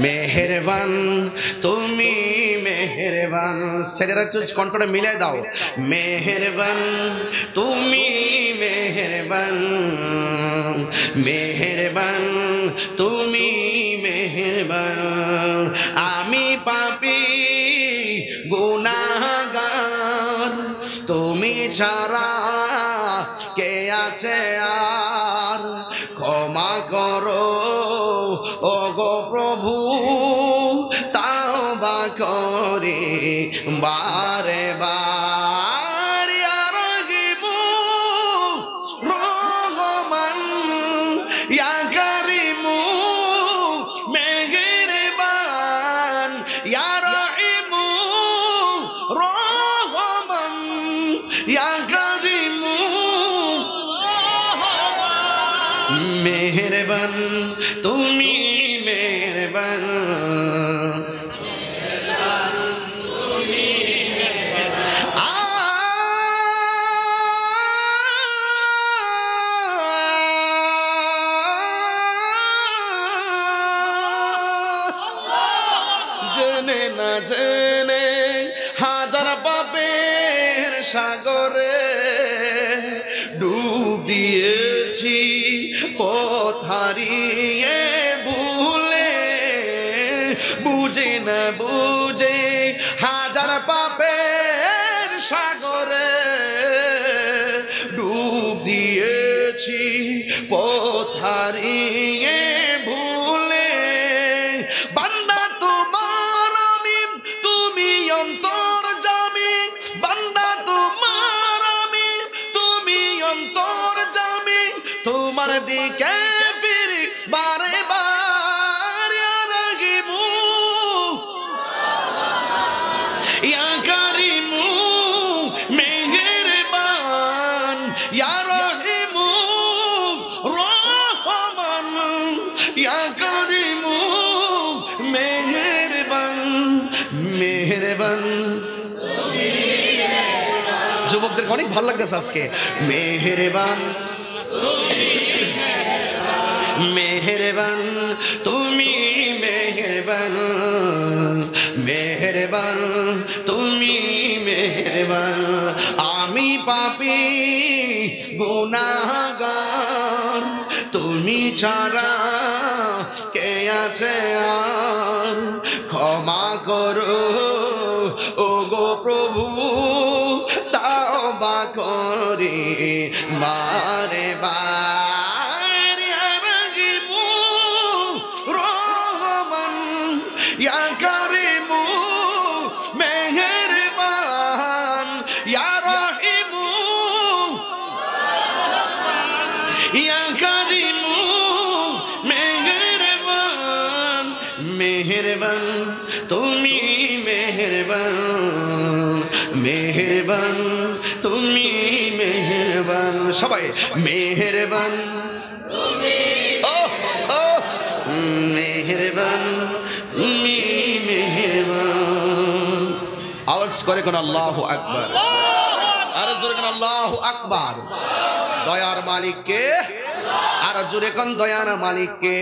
মেহেরবান তুমি মেহেরবান, ছেলেরা একটু কণ্ঠটা মিলাই দাও। মেহেরবান তুমি মেহেরবান, মেহেরবান তুমি মেহেরবান, আমি পাপী গুনাহগার, তুমি ছাড়া কে আছে আর, ক্ষমা করো ওগো প্রভু, তাওবা করি বারে বার, ইয়া রাহিমু রহমান, ইয়া কারিমু মেহেরবান, ইয়া রাহিমু রহমান, ইয়া কারিমু মেহেরবান, তুমি মেহেরবান। জেনে না জেনে হাজার পাপের সাগরে ডুব দিয়েছি, পথ হারিয়ে ভুলে, বুঝে না বুঝে হাজার পাপের সাগরে ডুব দিয়েছি, পথ হারিয়ে ভুলে, বান্দা তোমার আমি, তুমি অন্তর্যামী, বান্দা তোমার আমি, তুমি অন্তর্যামী, তোমার দিকে ফিরি বারে বার, ইয়া রাহিমু ইয়া কারিমু মেহেরবান, ইয়া রাহিমু রহমান, ইয়া কারিমু মেহেরবান, মেহেরবান। যুবকদের অনেক ভালো লাগতেছে আজকে। মেহেরবান মেহেরবান তুমি মেহেরবান, মেহেরবান তুমি মেহেরবান, আমি পাপী গুনাহগার, তুমি ছাড়া কে আছে আর, ক্ষমা করো ওগো প্রভু, তাওবা করি বারে বার, ইয়া রাহিমু রহমান, ইয়া কারিমু মেহেরবান, ইয়া রাহিমু ইয়া কারিমু মেহেরবান, মেহেরবান তুমি মেহেরবান, মেহেরবান তুমি মেহেরবান। সবাই মেহেরবান মেহেরবান তুমি মেহেরবান। আওয়াজ করে কোন আল্লাহু আকবার, আর জোরে কোন আল্লাহু আকবার। দয়ার মালিককে, আর জোরে কোন দয়ার মালিককে।